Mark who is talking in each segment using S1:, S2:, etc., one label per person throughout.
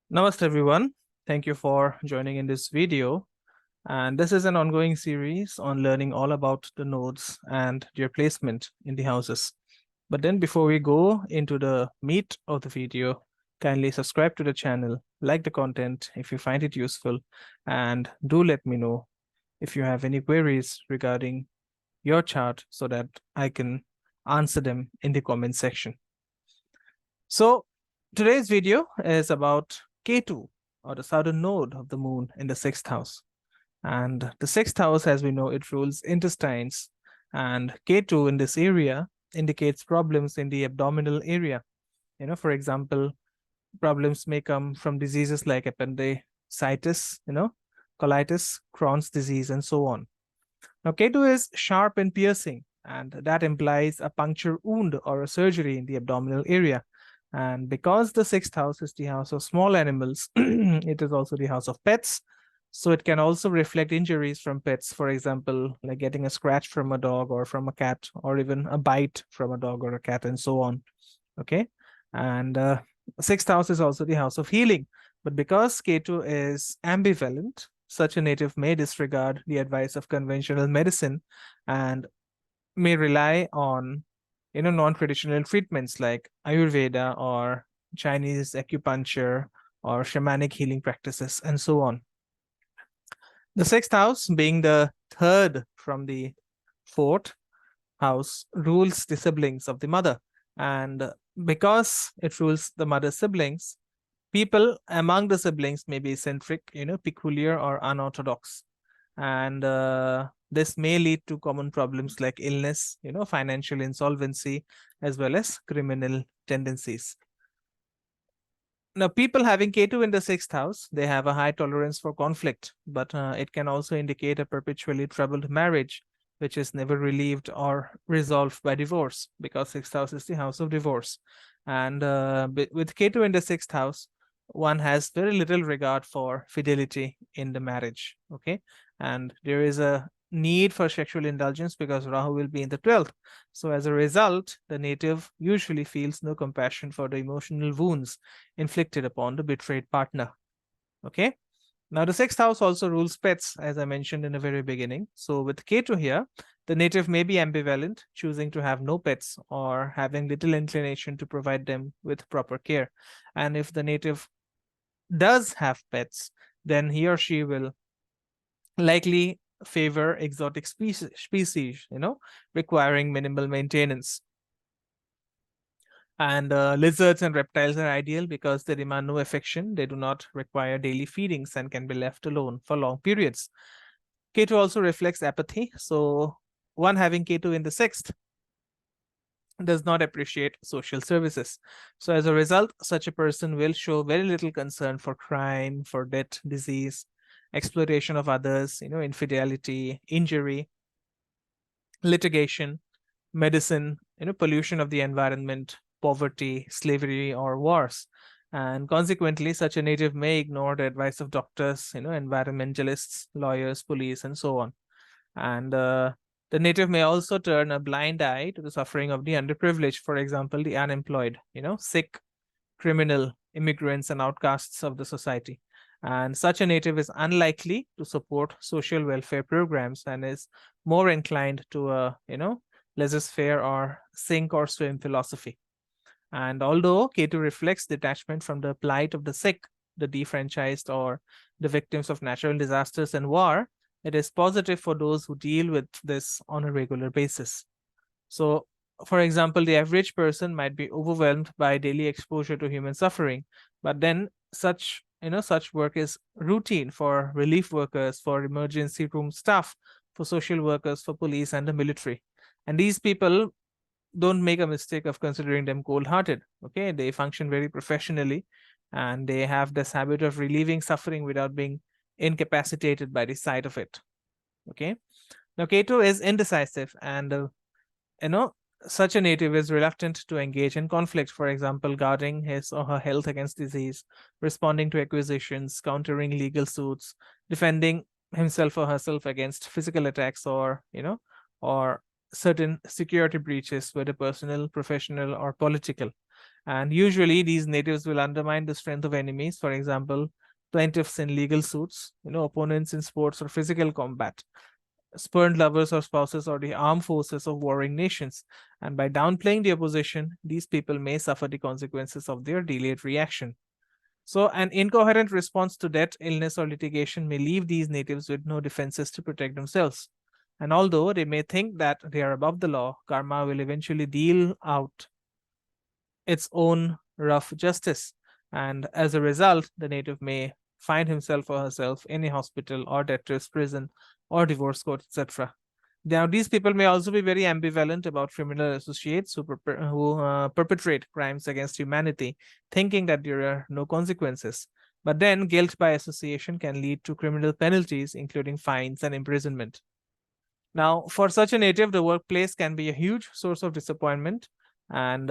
S1: Namaste everyone. Thank you for joining in this video. And this is an ongoing series on learning all about the nodes and their placement in the houses. But then before we go into the meat of the video, kindly subscribe to the channel, like the content if you find it useful, and do let me know if you have any queries regarding your chart so that I can answer them in the comment section. So today's video is about Ketu, or the southern node of the moon in the sixth house. And the sixth house, as we know, it rules intestines. And Ketu in this area indicates problems in the abdominal area. For example, problems may come from diseases like appendicitis, colitis, Crohn's disease, and so on. Now, Ketu is sharp and piercing, and that implies a puncture wound or a surgery in the abdominal area. And because the sixth house is the house of small animals, it is also the house of pets. So it can also reflect injuries from pets, for example, like getting a scratch from a dog or from a cat, or even a bite from a dog or a cat, and so on. Okay. And sixth house is also the house of healing. But because Ketu is ambivalent, such a native may disregard the advice of conventional medicine and may rely on non-traditional treatments like Ayurveda or Chinese acupuncture or shamanic healing practices, and so on. The sixth house, being the third from the fourth house, rules the siblings of the mother. And because it rules the mother's siblings, people among the siblings may be eccentric, peculiar or unorthodox. And this may lead to common problems like illness, financial insolvency, as well as criminal tendencies. Now, people having Ketu in the sixth house, they have a high tolerance for conflict, but it can also indicate a perpetually troubled marriage, which is never relieved or resolved by divorce, because sixth house is the house of divorce. And with Ketu in the sixth house, one has very little regard for fidelity in the marriage. Okay. And there is a need for sexual indulgence because Rahu will be in the 12th. So as a result, the native usually feels no compassion for the emotional wounds inflicted upon the betrayed partner. Okay. Now, the sixth house also rules pets, as I mentioned in the very beginning. So with Ketu here, the native may be ambivalent, choosing to have no pets or having little inclination to provide them with proper care. And if the native does have pets, then he or she will likely favor exotic species, requiring minimal maintenance. And lizards and reptiles are ideal because they demand no affection. They do not require daily feedings and can be left alone for long periods. Ketu also reflects apathy. So one having Ketu in the sixth does not appreciate social services. So as a result, such a person will show very little concern for crime, for death, disease, exploitation of others, infidelity, injury, litigation, medicine, pollution of the environment, poverty, slavery, or wars. And consequently, such a native may ignore the advice of doctors, environmentalists, lawyers, police, and so on. And the native may also turn a blind eye to the suffering of the underprivileged, for example, the unemployed, sick, criminal, immigrants, and outcasts of the society. And such a native is unlikely to support social welfare programs and is more inclined to a, laissez-faire or sink or swim philosophy. And although Ketu reflects detachment from the plight of the sick, the defranchised, or the victims of natural disasters and war, it is positive for those who deal with this on a regular basis. So, for example, the average person might be overwhelmed by daily exposure to human suffering, but then such work is routine for relief workers, for emergency room staff, for social workers, for police, and the military. And these people don't make a mistake of considering them cold-hearted. Okay, they function very professionally, and they have this habit of relieving suffering without being incapacitated by the sight of it. Okay, now Ketu is indecisive, and such a native is reluctant to engage in conflict, for example, guarding his or her health against disease, responding to accusations, countering legal suits, defending himself or herself against physical attacks, or certain security breaches, whether personal, professional, or political. And usually these natives will undermine the strength of enemies. For example, plaintiffs in legal suits, opponents in sports or physical combat, spurned lovers or spouses, or the armed forces of warring nations. And by downplaying the opposition, these people may suffer the consequences of their delayed reaction. So, an incoherent response to death, illness, or litigation may leave these natives with no defenses to protect themselves. And although they may think that they are above the law, karma will eventually deal out its own rough justice. And as a result, the native may find himself or herself in a hospital or debtor's prison or divorce court, etc. Now, these people may also be very ambivalent about criminal associates who perpetrate crimes against humanity, thinking that there are no consequences. But then, guilt by association can lead to criminal penalties, including fines and imprisonment. Now, for such a native, the workplace can be a huge source of disappointment. And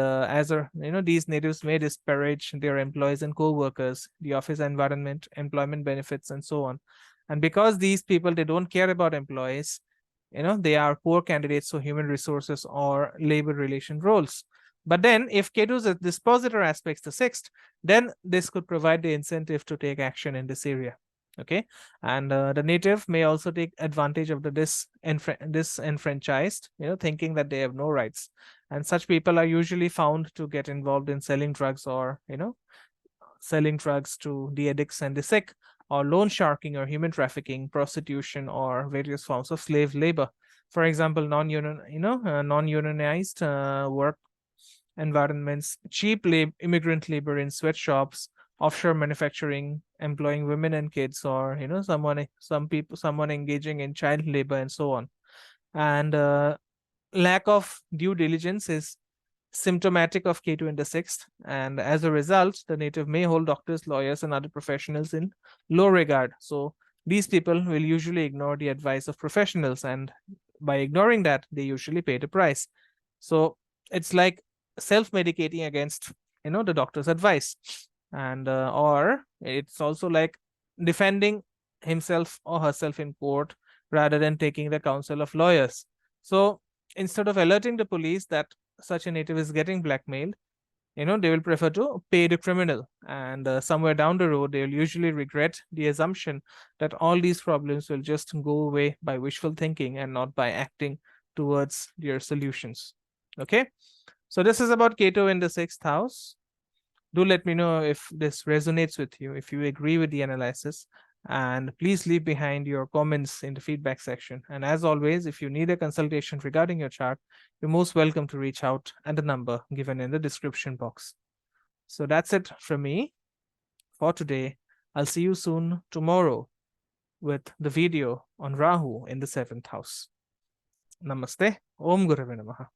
S1: these natives may disparage their employees and co-workers, the office environment, employment benefits, and so on. And because these people, they don't care about employees, they are poor candidates for human resources or labor relation roles. But then if Ketu's dispositor aspects the sixth, then this could provide the incentive to take action in this area. Okay. And the native may also take advantage of the disenfranchised, thinking that they have no rights. And such people are usually found to get involved in selling drugs or, selling drugs to the addicts and the sick, or loan sharking or human trafficking, prostitution, or various forms of slave labor. For example, non-unionized work environments, cheap immigrant labor in sweatshops, offshore manufacturing, employing women and kids, or someone engaging in child labor, and so on. And lack of due diligence is symptomatic of Ketu in the sixth, and as a result, the native may hold doctors, lawyers, and other professionals in low regard. So these people will usually ignore the advice of professionals, and by ignoring that, they usually pay the price. So it's like self-medicating against the doctor's advice, and or it's also like defending himself or herself in court rather than taking the counsel of lawyers. So instead of alerting the police that such a native is getting blackmailed, they will prefer to pay the criminal, and somewhere down the road, they will usually regret the assumption that all these problems will just go away by wishful thinking and not by acting towards their solutions. Okay, so this is about Ketu in the sixth house. Do let me know if this resonates with you, if you agree with the analysis, and please leave behind your comments in the feedback section. And as always, if you need a consultation regarding your chart, you're most welcome to reach out at the number given in the description box. So that's it from me for today. I'll see you soon tomorrow with the video on Rahu in the seventh house. Namaste. Om Gurave Namaha.